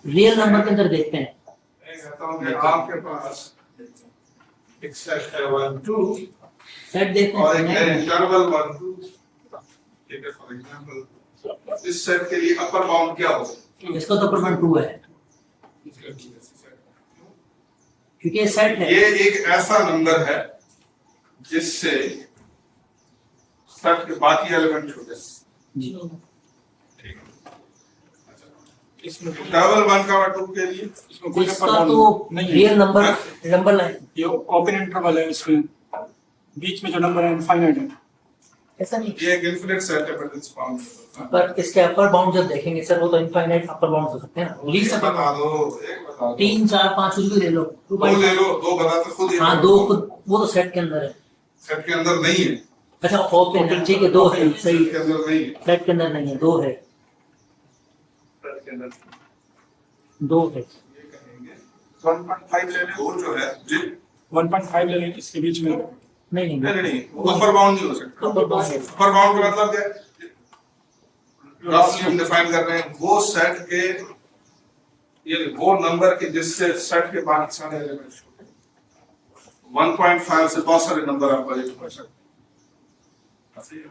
Real number के अंदर देखते हैं। आपके पास एक सेट है 1 2 सेट देखते हैं और एक है इंटरवल 1 2। ठीक है, फॉर एग्जांपल इस सेट के लिए अपर बाउंड क्या होगा? इसका तो अपर बाउंड 2 है क्योंकि ये सेट है। ये एक ऐसा नंबर है जिससे सेट के बाकी एलिमेंट छूटे जी। ठीक है। इसमें इंटरवल 1 का 2 के लिए इसमें कोई इसका तो रियल नंबर लाइन ये ओपन इंटरवल है, इसमें बीच में जो नंबर है इनफाइनाइट है। ऐसा नहीं, ये एक इनफिनिट सेट है बट इट्स बाउंड। पर इसके अपर बाउंड जब देखेंगे सर वो तो इनफाइनाइट अपर बाउंड हो सकते हैं ना। एक बता दो 3 4 5 कुछ भी ले लो, 2 ले लो, 2 बता तो खुद ही। हाँ 2 खुद वो तो सेट के अंदर है। सेट के अंदर नहीं है। अच्छा ओपन है, ठीक है 2 है, सही सेट के अंदर नहीं है। सेट के अंदर नहीं है, 2 है, सेट के अंदर 2 है। ये कहेंगे 1.5 ले ले, वो जो है जी 1.5 ले लें, इसके बीच में नहीं नहीं वो अपर बाउंड नहीं हो सकता। अपर बाउंड अपर बाउंड का मतलब क्या है? रफली हम डिफाइन कर रहे हैं वो सेट के ये वो नंबर के जिससे सेट के बाकी सारे एलिमेंट्स 1.5 से बहुत सारे नंबर आप बजट कर सकते हैं।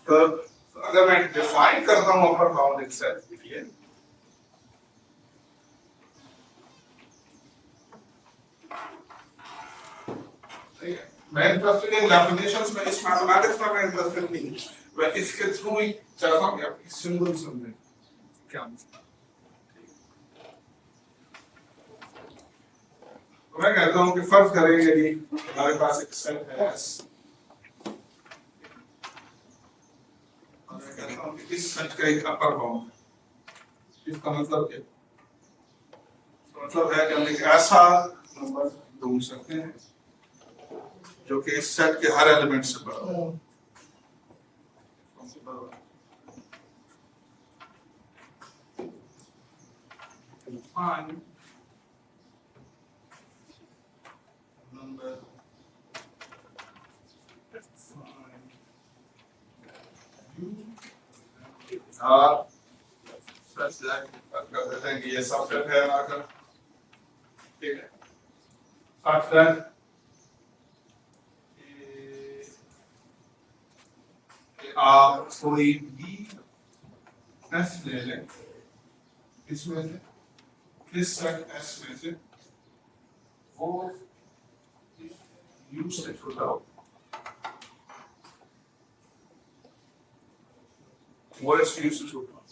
तो अगर मैं डिफाइन करता हूं अपर बाउंड एक सेट के लिए, मैं इंटरेस्टेड इन डेफिनेशंस में, इस मैथमेटिक्स में मैं इंटरेस्टेड नहीं हूं। मैं इसके थ्रू ही चाहता हूं कि आप सिंबल समझें क्या मतलब। तो मैं कहता हूं कि फर्ज करें यदि हमारे पास एक सेट है S और मैं कहता हूं कि इस सेट का एक अपर बाउंड है। इसका मतलब क्या? मतलब है कि हम एक ऐसा नंबर ढूंढ सकते हैं जो कि इस सेट के हर एलिमेंट से बड़ा हो। Find number such that कर देते हैं कि ये सबसेट है आकर, ठीक है, such that आप कोई भी S ले लें, इसमें से इस सेट S में से वो U से छोटा हो, वो S U से छोटा हो,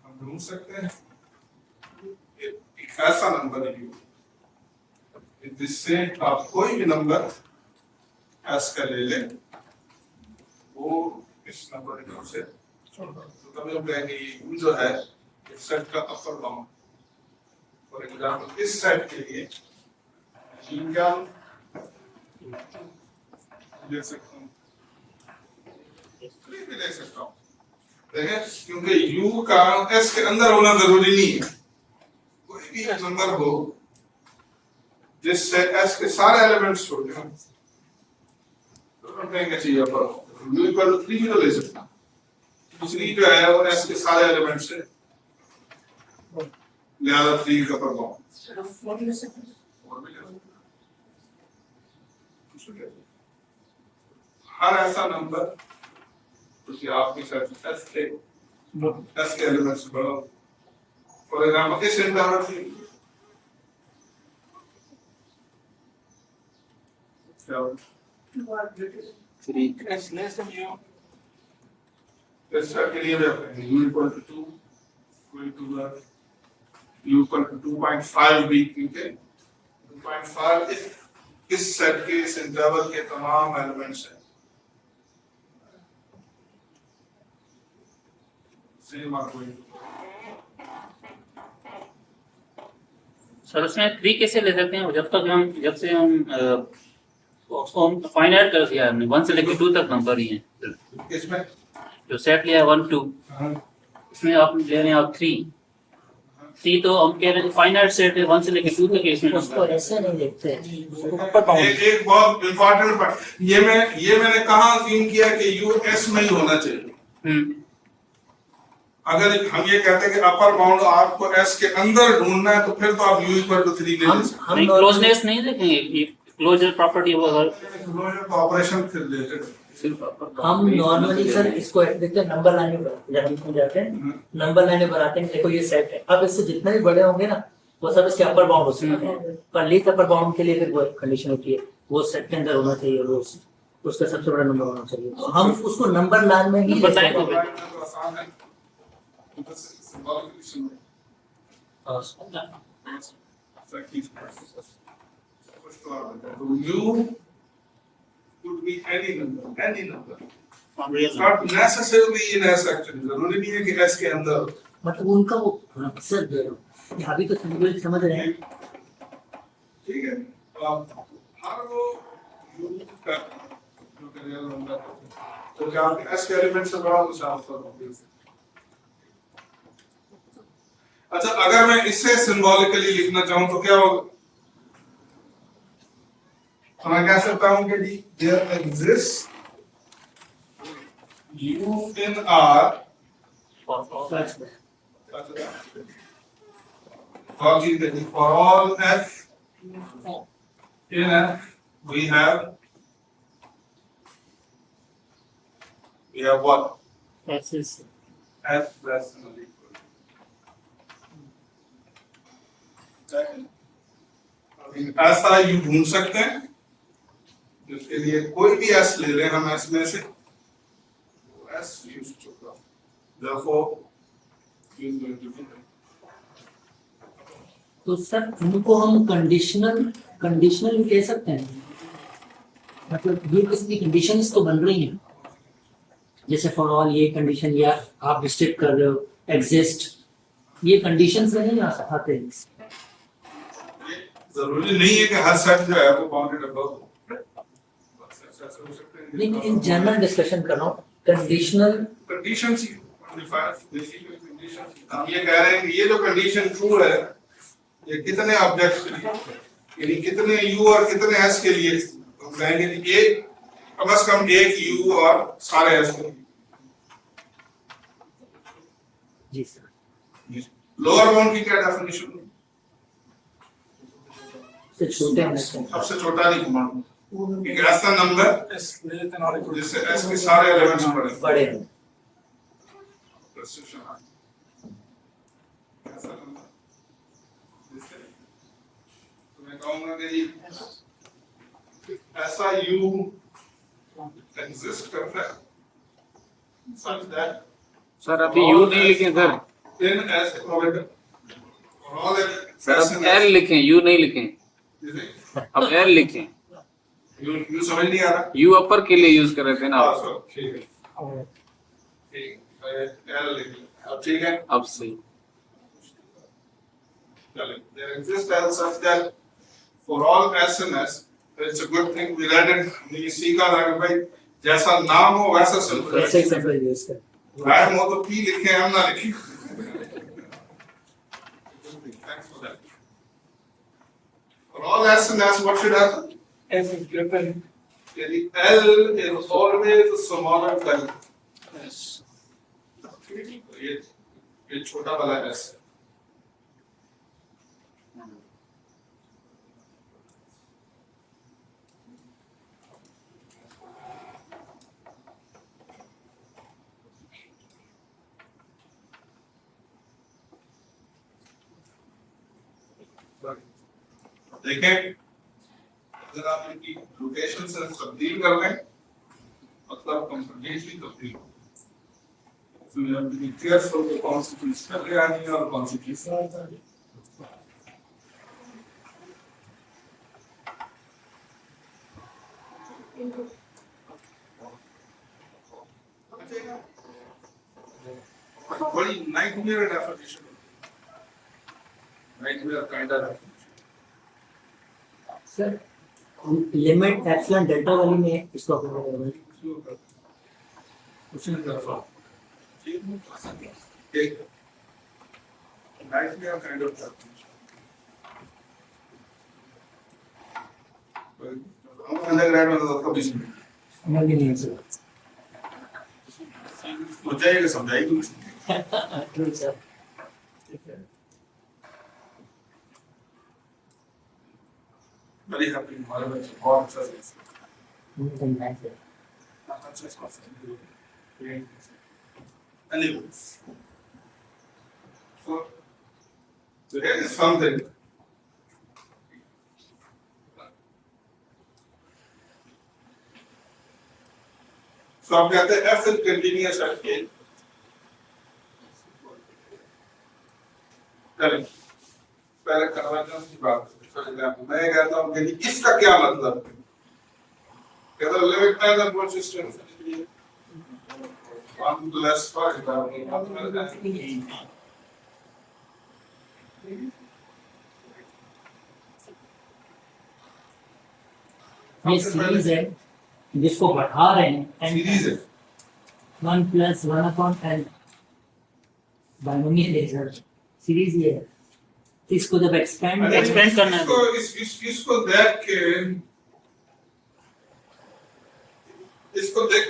हम ढूंढ सकते हैं एक ऐसा नंबर U जिससे आप कोई भी नंबर S का ले लें वो इस नंबर से छोटा। तो कभी हम कहेंगे U जो है इस सेट का अपर बाउंड। फॉर एग्जांपल इस सेट के लिए U क्या ले सकता हूँ, 3 भी ले सकता हूँ, देखें, क्योंकि U का S के अंदर होना जरूरी नहीं है। कोई भी नंबर हो जिससे S के सारे एलिमेंट्स छोटे हों, कहेंगे चाहिए पर U इक्वल टू 3 भी तो ले सकता हूं। 3 जो है वो S के सारे एलिमेंट से, लिहाजा 3 का पर बाउंड और भी ले सकते हैं। हर ऐसा नंबर क्योंकि आपके साथ S के एलिमेंट से बड़ा, फॉर एग्जांपल इस इंटरवल से Three S less than U. इस सेट के लिए भी अपने U इक्वल टू 2 कोई 2 है, U इक्वल टू 2.5 भी, ठीक है, 2.5 इस सेट के इस इंटरवल के तमाम एलिमेंट्स हैं। सेम आपको सर उसमें 3 कैसे ले सकते हैं? जब से हम उसको हम फाइनाइट कर दिया हमने, 1 से लेकर 2 तक नंबर ही हैं। इसमें जो सेट लिया है 1 2, इसमें आप ले रहे हैं आप 3, सी तो हम कह रहे हैं फाइनाइट सेट है 1 से लेके 2 तक है इसमें उसको नंबर। ऐसे नहीं देखते हैं। उसको अपर बाउंड एक बहुत इंपॉर्टेंट बात, ये मैंने कहा अज्यूम किया कि यू एस में ही होना चाहिए। हम्म। अगर हम ये कहते हैं कि अपर बाउंड आपको एस के अंदर ढूंढना है, तो फिर तो आप यू इक्वल टू 3 ले हम सकते हम नहीं, normally- क्लोजनेस नहीं देखेंगे, ये क्लोजर प्रॉपर्टी वो अगर हैं। ऑपरेशन फिर रिलेटेड सिर्फ upper हम boundary- नॉर्मली सर इसको देखते हैं नंबर लाने पर, जब हम इसमें जाते हैं नंबर लाने पर आते हैं, देखो ये सेट है, अब इससे जितने भी बड़े होंगे ना वो सब इसके अपर बाउंड हो सकते हैं, पर लीस्ट अपर बाउंड के लिए फिर वो कंडीशन होती है, वो सेट के अंदर होना चाहिए, वो उसका सबसे बड़ा नंबर होना चाहिए, तो हम उसको नंबर लाइन में ही नंबर देखते लाइन हैं। में। तो आसान है, बस symbolic summary। कुछ तो और बताओ। तो U could be any number. It's not necessarily in S actually, जरूरी नहीं है कि S के अंदर हो। मतलब उनका वो सर दे रहा हूँ, अभी तो सिंपल समझ रहे हैं। ठीक है, तो आप हर वो U का जो रियल नंबर है, तो क्या आपके S के एलिमेंट से बड़ा कुछ आंसर होगा। अच्छा, अगर मैं इससे सिंबॉलिकली लिखना चाहूं तो क्या होगा? तो मैं कह सकता हूं कि जी there exist U in R for all F in F we have what? ऐसे F less than or equal. ऐसा यू ढूंढ सकते हैं, जिसके लिए कोई भी एस ले लें हम एस में से, एस यूज चुका, therefore use going to be तो सर उनको हम कंडीशनल कह सकते हैं, मतलब ये किसकी कंडीशंस तो बन रही हैं, जैसे फॉर ऑल ये कंडीशन, या आप रिस्ट्रिक्ट कर रहे हो एग्जिस्ट, ये कंडीशंस में नहीं आ सकते। जरूरी नहीं है कि हर सेट जो है वो बाउंडेड अबव हो। लेकिन इन जनरल डिस्कशन कर रहा हूँ, कंडीशनल कंडीशंस ही बेसिकली कंडीशंस। हम ये कह रहे हैं कि ये जो कंडीशन ट्रू है, ये कितने ऑब्जेक्ट्स के लिए, यानी कितने यू और कितने एस के लिए, हम कहेंगे कि ये कम से कम एक यू और सारे एस के लिए। जी सर, लोअर बाउंड की क्या डेफिनेशन? से छोटे होने से सबसे छोटा नहीं कमांड, एक ऐसा number S greater than or equal to जिससे एस के सारे एलिमेंट्स पड़े। बड़े हैं। Restriction है। ऐसा नंबर जिससे तो मैं कहूंगा कि ऐसा यू एग्जिस्ट करता है such that सर अभी यू नहीं लिखे sir, in S order all sir अब एल लिखें, यू नहीं लिखें, अब एल लिखें। यू समझ नहीं आ रहा? यू अपर के लिए यूज कर रहे थे ना हाँ आप। सर, ठीक है, ठीक एल लिख लिया। अब ठीक है, अब सही। चलिए, there exists L such that for all S and S, it's a good thing we read it, हमने सीखा था कि भाई जैसा नाम हो वैसा सिंपल ऐसे ही सिंपल यूज कर, राइम हो तो पी लिखे हम ना लिखे। Thanks for that. For all S and S, what should happen? S is greater than यदि L is always smaller than S, तो ये छोटा वाला S है। देखें, अगर आप इनकी लोकेशन से तब्दील कर लें, मतलब कंप्लीटली तब्दील हो। So you have to be careful with कौन सी चीज कर ले आनी है और कौन सी चीज बड़ी nightmare definition, nightmare kind of definition. Sir limit epsilon delta वाली में इसको अप्लाई करेंगे। उसी तरफ ठीक। Right here, kind of. Undergrad में तो कभी समझ नहीं है सर। हो जाएगा, समझाएगी। True sir. बड़ी हैप्पी हमारे बच्चे बहुत अच्छा Anyways, so here is something. So आप कहते हैं F is continuous at K. चलिए पहले कन्वर्जन की बात मैं कहता हूँ कि इसका क्या मतलब है? कहता हूँ limit time the board system 1 plus 5 ये सीरीज है जिसको बढ़ा रहे हैं सीरीज है 1 + 1/n बाइनोमियल है सर। सीरीज ये है, इसको जब एक्सपेंड Expand करना है। इसको देख के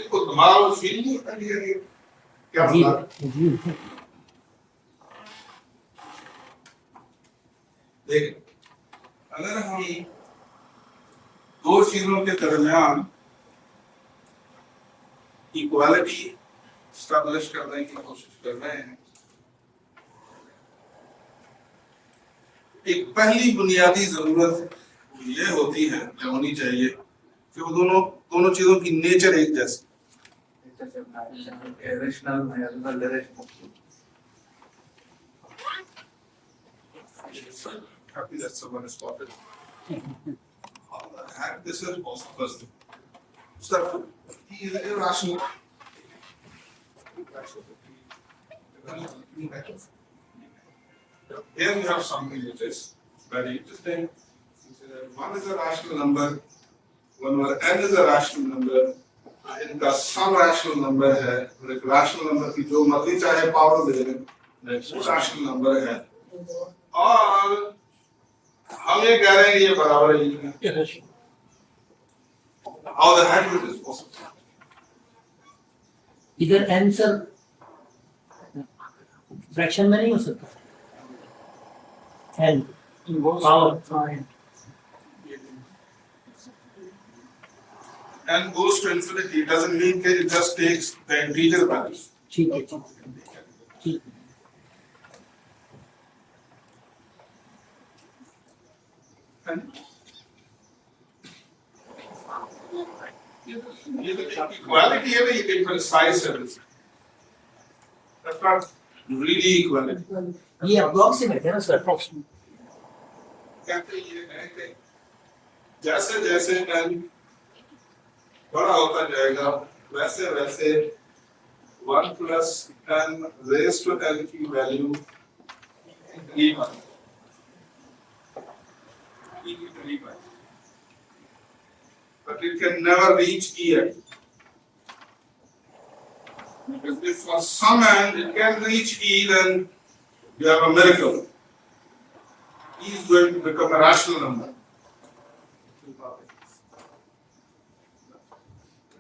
को दिमाग फील नहीं होता है क्या जी मतलब जी देख अगर हम दो चीजों के दरमियान इक्वालिटी स्टैब्लिश करने की कोशिश कर रहे हैं, एक पहली बुनियादी जरूरत ये होती है जो होनी चाहिए कि वो दोनों चीजों की नेचर एक जैसी। Happy that someone is spotted. This is possible. So he is irrational. Here we have something which is very interesting. One is a rational number, one over n is a rational number. इनका सम rational number है और एक rational number की जो मर्जी चाहे power दे दें वो रैशनल नंबर है और हम ये कह रहे हैं ये बराबर है। How the heck is this possible? इधर आंसर फ्रैक्शन में नहीं हो सकता। n power n goes to infinity doesn't mean that it just takes the integer values. ठीक है ठीक है। ये तो इक्वालिटी है ना, ये एक प्रिसाइज है। That's not really equality. ये अप्रोक्सीमेट है ना सर। कहते ये है कि जैसे जैसे n बड़ा होता जाएगा वैसे वैसे 1 plus n raised to n की वैल्यू करीब आती है। But it can never reach E. Because if for some n it can reach E, then you have a miracle. E is going to become a rational number.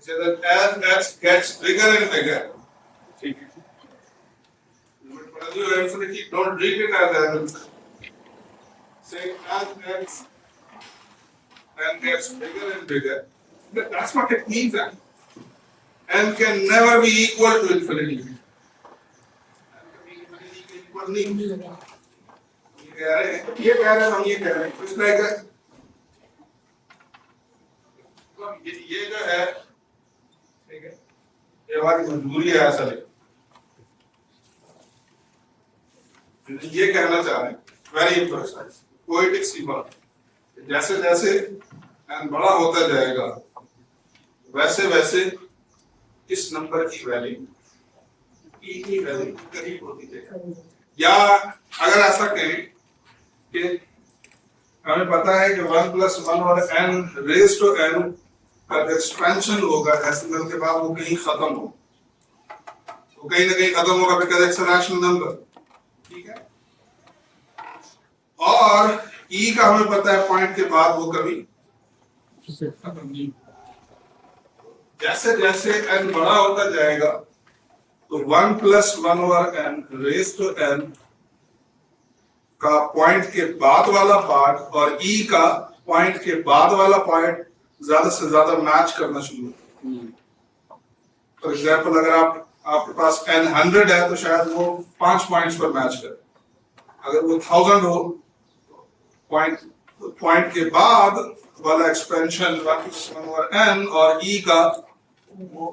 So that as x gets bigger and bigger, but as you infinity, don't read it as n. Say as x n gets bigger and bigger. That's what it means. N can never be equal to infinity. Equal नहीं। ये कह रहे हैं हम ये कह रहे हैं कुछ नहीं कर ये जो है ठीक है ये हमारी मजबूरी है असल ये कहना चाह रहे हैं वेरी प्रिसाइज पोएटिक सी बात जैसे जैसे n बड़ा होता जाएगा वैसे वैसे इस नंबर की वैल्यू e की वैल्यू करीब होती जाएगी। या अगर ऐसा कहें कि हमें पता है कि 1 plus 1 और n raised to n का एक्सपेंशन होगा डेसिमल के बाद वो कहीं खत्म हो वो कहीं ना कहीं खत्म होगा because it's a rational number. ठीक है और ई का हमें पता है पॉइंट के बाद वो कभी खत्म नहीं। जैसे जैसे n बड़ा होता जाएगा तो 1 + 1/n रेज़ टू n का पॉइंट के बाद वाला पार्ट और ई का पॉइंट के बाद वाला पॉइंट ज्यादा से ज्यादा मैच करना शुरू होगा। फॉर एग्जाम्पल अगर आपके पास n 100 है तो शायद वो 5 पॉइंट्स पर मैच करे। अगर वो 1000 हो पॉइंट के बाद वाला एक्सपेंशन 1 + 1/n और ई का वो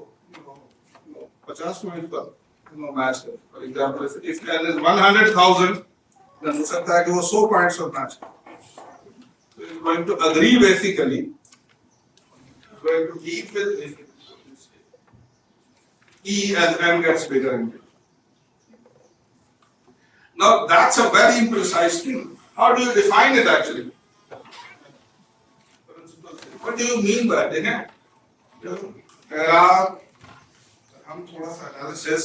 50 पॉइंट पर मैच करे। For example if n is 100,000 then हो सकता है कि वो 100 पॉइंट्स पर मैच करे। So it's going to agree basically, going to keep with E as n gets bigger and bigger. Now that's a very imprecise thing. How do you define it actually? What do you mean by it? हम थोड़ा सा analysis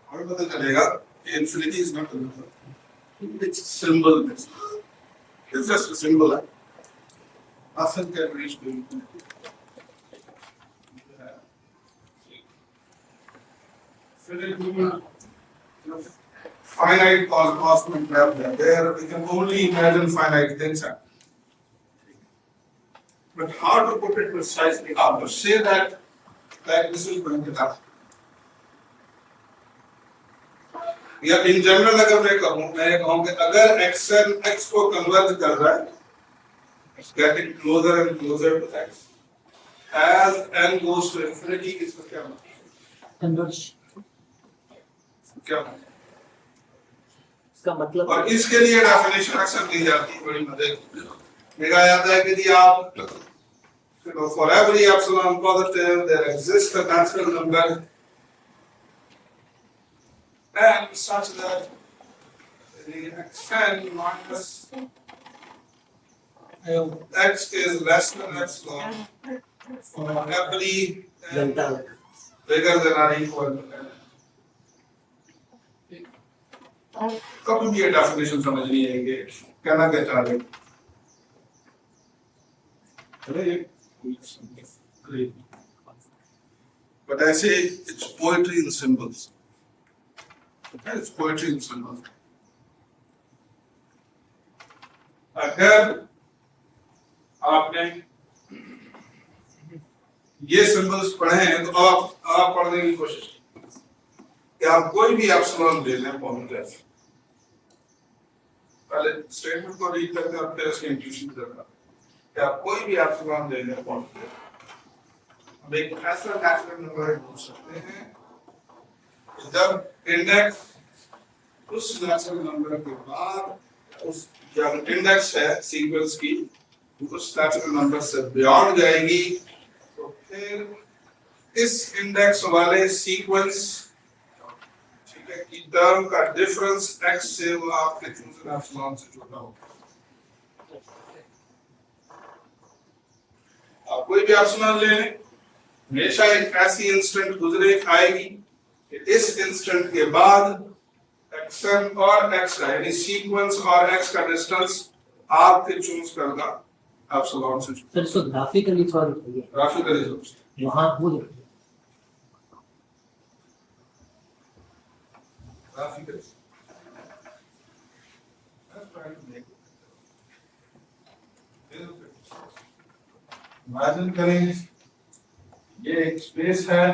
और पता चलेगा कि infinity is not a number. It's a symbol. It's just a symbol. Nothing can reach to infinity. Finite cosmic map where we can only imagine finite things. But how to put it precisely? How to say that this is going to happen? या in general अगर मैं कहूँ कि अगर x को converge कर रहा है, it's getting closer and closer to x. As n goes to infinity, इसका क्या मतलब? कन्वर्ज क्या मतलब? इसका मतलब और इसके लिए डेफिनेशन अक्सर दी जाती है, बड़ी मदद देखा जाता है कि जी आप for every epsilon positive there exists a natural number and such that the xn minus x is less than epsilon for every n Janata bigger than or equal to n. कभी भी ये डेफिनेशन समझ नहीं आएंगे कहना क्या चाह रहे हैं। But I say it's poetry in symbols. It's poetry in symbols. अगर आपने ये सिंबल्स पढ़े हैं तो आप पढ़ने की कोशिश कि आप कोई भी एप्सिलॉन ले लें पॉइंट पहले स्टेटमेंट को रीड करके और फिर उसकी इंट्यूशन करना कि आप कोई भी एप्सिलॉन ले लें पॉइंट अब एक ऐसा नेचुरल नंबर ढूंढ सकते हैं जब इंडेक्स उस नेचुरल नंबर के बाद उस जब इंडेक्स है सीक्वेंस की उस नेचुरल नंबर से बियॉन्ड जाएगी तो फिर इस इंडेक्स वाले सीक्वेंस ठीक है की टर्म का डिफरेंस x से वो आपके चूजन एप्सिलॉन से छोटा होगा। आप कोई भी एप्सिलॉन ले लें हमेशा एक ऐसी इंस्टेंट गुजरे आएगी कि इस इंस्टेंट के बाद xn और x का यानी सीक्वेंस और x का डिस्टेंस आपके चूज करना एप्सिलॉन से सर इसको ग्राफिकली थोड़ा दिखाइए ग्राफिकली वहाँ वो दिखाइए ग्राफिकली इमेजिन करें ये एक स्पेस है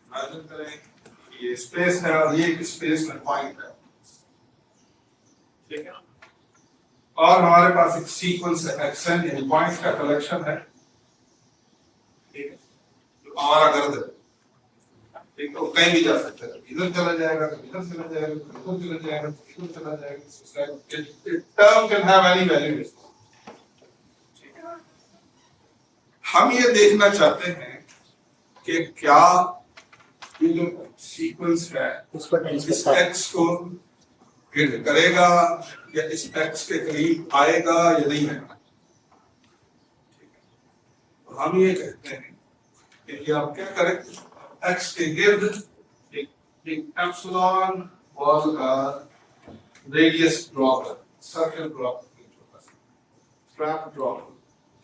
इमेजिन करें ये स्पेस है और ये स्पेस में पॉइंट है ठीक है और हमारे पास एक सीक्वेंस है xn यानी पॉइंट्स का कलेक्शन है ठीक है जो हमारा गर्द है ठीक तो कहीं भी जा सकता है इधर चला जाएगा इधर चला जाएगा इधर चला जाएगा इधर चला जाएगा term can have any value ठीक है हम ये देखना चाहते हैं कि क्या ये जो सीक्वेंस है उस पर इस x को हिट करेगा या इस x के करीब आएगा या नहीं आएगा। तो हम ये कहते हैं कि आप क्या करें, x के गिर्द एक एप्सिलॉन बॉल का रेडियस ड्रॉ कर, सर्कल ड्रॉ कर, स्ट्रैप ड्रॉ कर,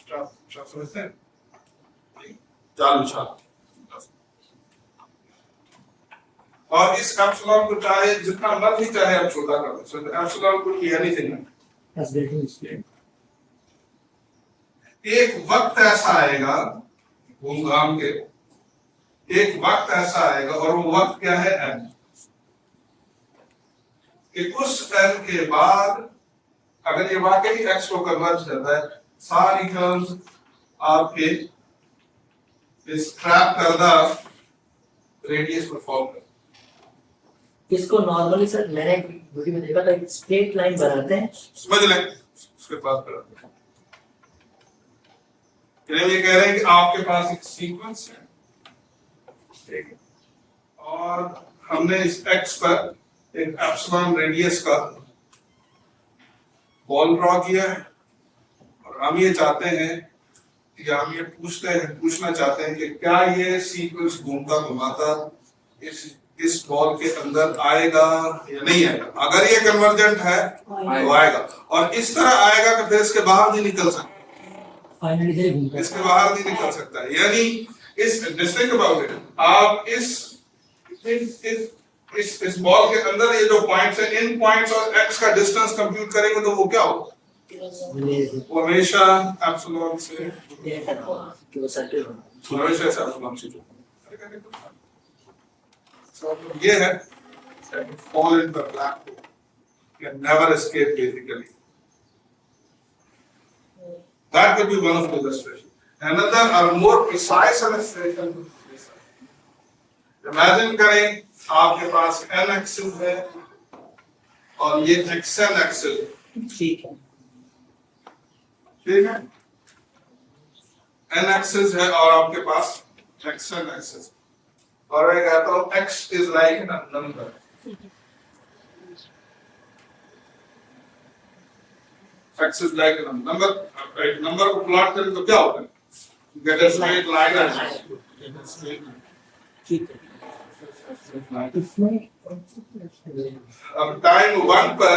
स्ट्रैप समझते हैं, जाल बिछा, और इस एप्सिलॉन को चाहे जितना मर्जी चाहे आप छोटा कर दो, सो एप्सिलॉन को एनीथिंग। That's building speed. एक वक्त ऐसा आएगा घूम घाम के, एक वक्त ऐसा आएगा और वो वक्त क्या है n, कि उस n के बाद अगर ये वाकई x को कन्वर्ज करता है, सारी टर्म्स आपके इस ट्रैप करदा रेडियस पर फॉर्म कर। इसको नॉर्मली सर मैंने वीडियो में देखा था, एक स्ट्रेट लाइन बनाते हैं। समझ लें, उसके बाद कर ये कह रहे हैं कि आपके पास एक सीक्वेंस है, ठीक है, और हमने इस x पर एक एप्सिलॉन रेडियस का बॉल ड्रॉ किया है, और हम ये चाहते हैं कि हम ये पूछना चाहते हैं कि क्या ये सीक्वेंस घूमता घुमाता इस बॉल के अंदर आएगा या नहीं आएगा। अगर ये कन्वर्जेंट है तो आएगा, और इस तरह आएगा कि फिर इसके बाहर नहीं निकल सकता, फाइनली घूमता है। इसके बाहर नहीं निकल सकता। यानी इस डिस्टिंग अबाउट इट, आप इस बॉल के अंदर ये जो पॉइंट्स है, इन पॉइंट्स और x का डिस्टेंस कंप्यूट करेंगे तो वो क्या होगा, वो हमेशा एप्सिलॉन से हमेशा एप्सिलॉन से जो ये है fall in the black hole, can never escape basically. That could be one of the illustrations. Another or more precise illustration to this. Imagine करें आपके पास n axis है और ये xn axis, ठीक है, ठीक है, n axis है और आपके पास xn axis, और मैं कहता हूँ x is like a number, x is like a number, number को प्लॉट करें तो क्या होता है, get a straight line, ठीक है। इसमें अब टाइम 1 पर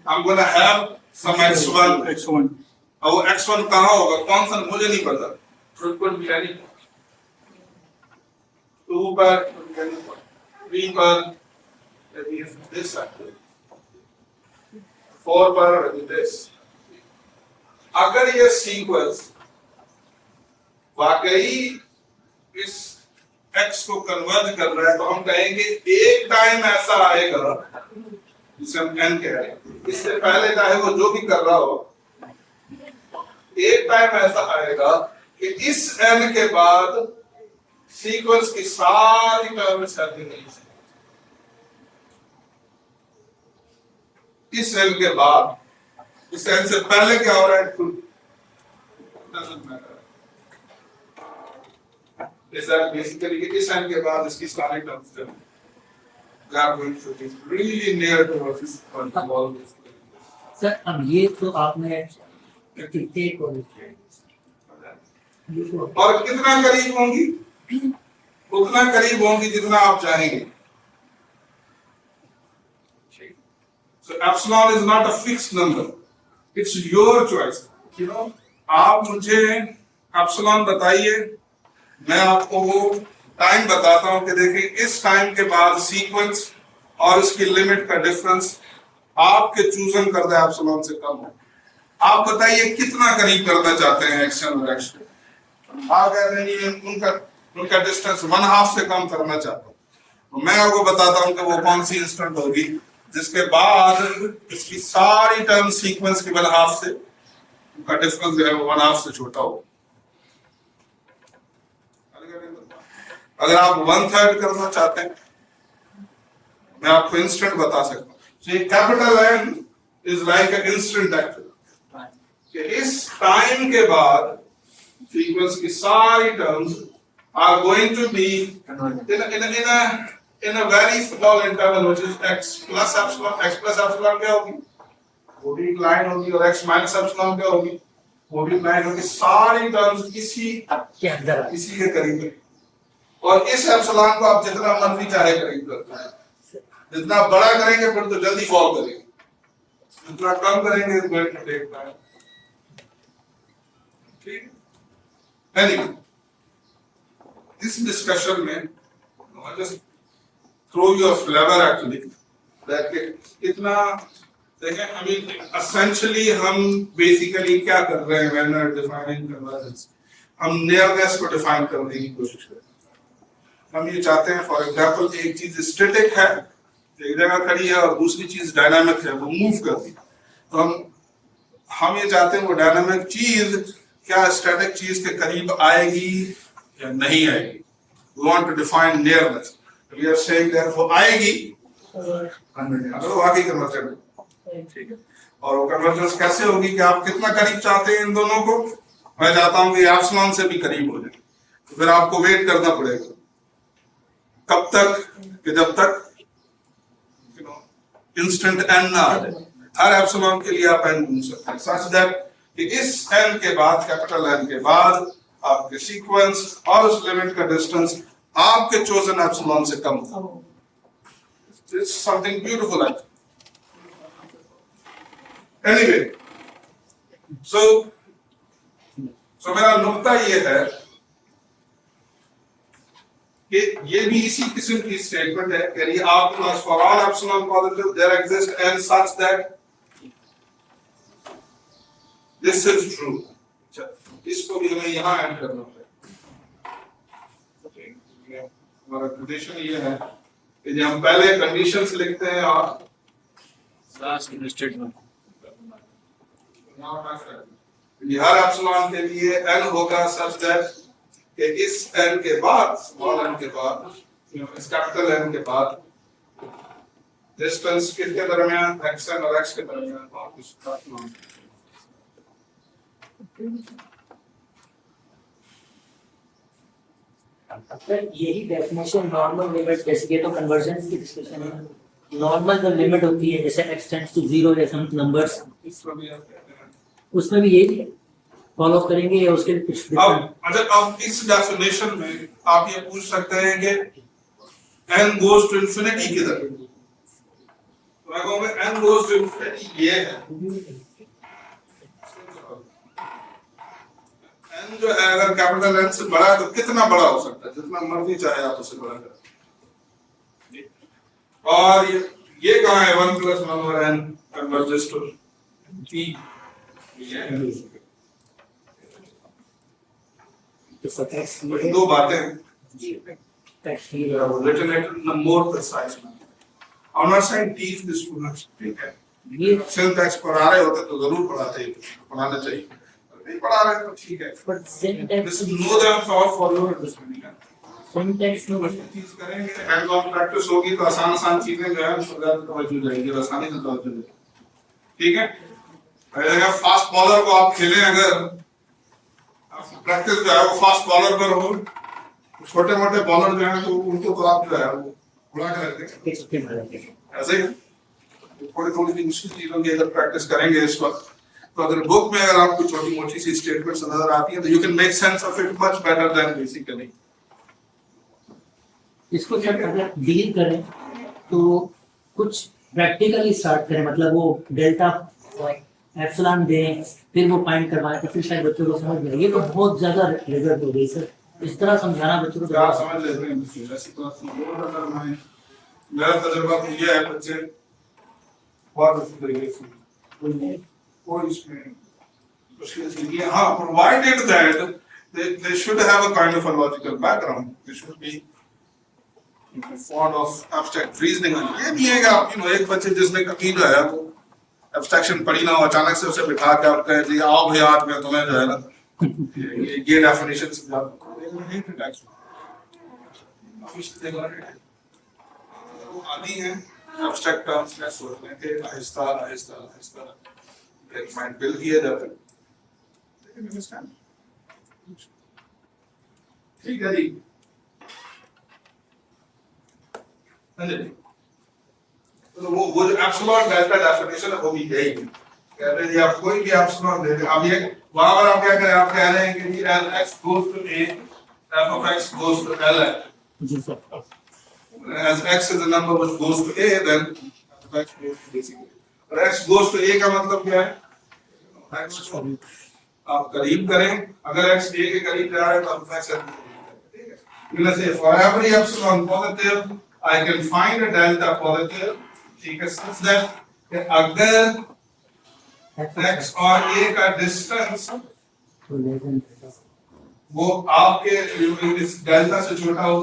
I'm gonna have some x1, X1. और वो x1 कहाँ होगा, कौन सा मुझे नहीं पता, it could be any 2 पर, 3 पर, maybe this actually, 4 पर, maybe this। अगर ये सीक्वेंस वाकई इस x को कन्वर्ज कर रहा है तो हम कहेंगे एक टाइम ऐसा आएगा जिसे हम n कह रहे हैं, इससे पहले चाहे वो जो भी कर रहा हो, एक टाइम ऐसा आएगा कि इस n के बाद सीक्वेंस की सारी टर्म्स हैपनिंग नहीं, इस n के बाद, इस n से पहले क्या हो रहा है doesn't matter। Is that basically इस n के बाद इसकी सारी terms they are going to be really near to this all this। Sir अब ये तो आपने एक और कितना करीब होंगी, उतना करीब होंगी जितना आप चाहेंगे। So epsilon is not a fixed number, it's your choice। You know, आप मुझे epsilon बताइए, मैं आपको वो टाइम बताता हूं कि देखिए इस टाइम के बाद सीक्वेंस और इसकी लिमिट का डिफरेंस आपके चूजन करदा एप्सिलॉन से कम हो। आप बताइए कितना करीब करना चाहते हैं एक्शन और एक्शन। आप कहते हैं उनका डिस्टेंस 1/2 से कम करना चाहता हूँ, तो मैं आपको बताता हूँ कि वो कौन सी इंस्टेंट होगी जिसके बाद इसकी सारी टर्म सीक्वेंस की 1/2 से उनका डिफरेंस जो है वो 1/2 से छोटा हो। अगर आप 1/3 करना चाहते हैं, मैं आपको इंस्टेंट बता सकता हूँ। So capital N is like an instant actually, इस टाइम के बाद सीक्वेंस की सारी terms are going to be in a very small interval which is x plus epsilon क्या होगी, वो भी एक लाइन होगी, और x minus epsilon क्या होगी, वो भी लाइन होगी. सारी टर्म्स इसी के अंदर आ- के करीब है. और इस एप्सिलॉन को आप जितना मर्जी चाहे करीब करते हैं, जितना बड़ा करेंगे फिर तो जल्दी फॉल करेंगे, जितना कम करेंगे तो वेट टेक टाइम. ठीक. Anyway, this discussion में I just throw you a flavor actually that इतना देखें. I mean essentially हम basically क्या कर रहे हैं when we are defining convergence, हम nearness को define करने की कोशिश कर रहे हैं. हम ये चाहते हैं फॉर एग्जाम्पल एक चीज स्टैटिक है, एक जगह खड़ी है, और दूसरी चीज डायनामिक है, वो मूव करती है. तो हम ये चाहते हैं वो डायनामिक चीज क्या स्टैटिक चीज के करीब आएगी या नहीं आएगी. We want to define nearness. We are saying that वो आएगी अगर वो आगे कन्वर्जन. ठीक है. और वो कन्वर्जेंस कैसे होगी कि आप कितना करीब चाहते हैं इन दोनों को. मैं चाहता हूं कि एप्सिलॉन से भी करीब हो जाए, तो फिर आपको वेट करना पड़ेगा. कब तक? कि जब तक इंस्टेंट एन ना आ जाए. हर एप्सिलॉन के लिए आप एन ढूंढ सकते हैं सच दैट कि इस एन के बाद, कैपिटल एन के बाद आपके सीक्वेंस और उस लिमिट का डिस्टेंस आपके चोजन एप्सिलॉन से कम हो. It's something beautiful. एनीवे, सो मेरा नुक्ता ये है कि ये भी इसी किस्म की स्टेटमेंट है कि ये आप plus for all epsilon positive there exist and such that this is true. इसको भी हमें यहाँ ऐड करना पड़ेगा. हमारा कंडीशन ये है कि जब हम पहले कंडीशंस लिखते हैं और लास्ट स्टेटमेंट हर एप्सिलॉन के लिए n होगा सच दैट कि इस n के बाद, स्मॉल n के बाद, इस कैपिटल N के बाद डिस्टेंस किसके दरमियान, xn और x के दरमियान और इस एप्सिलॉन. यही डेफिनेशन नॉर्मल लिमिट, जैसे ये तो कन्वर्जेंस की डिस्कशन है. नॉर्मल जो लिमिट होती है जैसे x टेंड्स टू 0 या सम नंबर्स, इसको भी आप कहते हैं. उसमें भी यही फॉलो करेंगे या उसके लिए कुछ अब अच्छा, अब इस डेफिनेशन में आप ये पूछ सकते हैं कि n goes to infinity किधर. तो मैं कहूँगा n goes to infinity ये है. n जो है अगर कैपिटल N से बड़ा है तो कितना बड़ा हो सकता है, जितना मर्जी चाहे आप उसे बड़ा करें. और ये कहाँ है 1 + 1 और n कन्वर्जेस टू p. ये दो बातें written it in a more precise manner. I'm not saying teach the students, ठीक है. ये सिंटैक्स पढ़ा रहे होते तो जरूर पढ़ाते हैं, पढ़ाना चाहिए. नहीं पढ़ा रहे तो ठीक है. पर syntax This know them for your understanding. Syntax में चीज करेंगे, हैंड ऑन प्रैक्टिस होगी तो आसान आसान चीजें जो है उसको तवज्जो जाएगी, आसानी से तवज्जो जाएगी. ठीक है. अगर फास्ट बॉलर को आप खेलें, अगर प्रैक्टिस जो है वो फास्ट बॉलर पर हो, छोटे मोटे बॉलर जो हैं तो उनको तो आप जो है वो उड़ा के रख देंगे. ऐसे ही थोड़ी थोड़ी सी मुश्किल चीजों की अगर प्रैक्टिस करेंगे इस वक्त, तो अगर बुक में अगर आपको छोटी मोटी सी स्टेटमेंट्स नजर आती हैं तो you can make sense of it much better than basically. इसको सर अगर डील करें तो कुछ प्रैक्टिकली स्टार्ट करें, मतलब वो डेल्टा एप्सिलॉन दें, फिर वो फाइंड करवाएं, तो फिर शायद बच्चों को समझ में. ये तो बहुत ज्यादा रिजल्ट हो गई सर. इस तरह समझाना बच्चों को क्या समझ लेते हैं ऐसी बात नहीं. बहुत करना है. मेरा तजुर्बा तो ये है, बच्चे बहुत अच्छी तरीके से कोई इसमें मुश्किल चीज नहीं है. हाँ, provided that they should have a kind of a logical background. They should be fond of abstract reasoning. ये नहीं है कि आप एक बच्चे जिसने कभी जो है वो एब्स्ट्रैक्शन पढ़ी ना हो, अचानक से उसे बिठा के आप कहें जी आओ भैया आज मैं तुम्हें जो है ना ये डेफिनेशन समझाता हूं. आदि है एब्स्ट्रैक्ट टर्म्स में सोचने के, आहिस्ता आहिस्ता आहिस्ता एक माइंड बिल्ड किया जाता है. ठीक है जी. हाँ जी। तो वो जो एप्सिलॉन डेल्टा डेफिनेशन है वो भी यही है। कहते हैं जी आप कोई भी एप्सिलॉन दे दें, अब ये वहां पर आप क्या करें, आप कह रहे हैं कि जी Lx goes to A, f of x goes to L. जी sir. As x is a number which goes to A, then f of x goes to basically. और x goes to A का मतलब क्या है? x को आप करीब करें, अगर x A के करीब जा रहा है तो f of x ठीक है। let's say for every epsilon positive, I can find a delta positive, ठीक है, such that कि अगर x और A का डिस्टेंस वो आपके इस डेल्टा से छोटा हो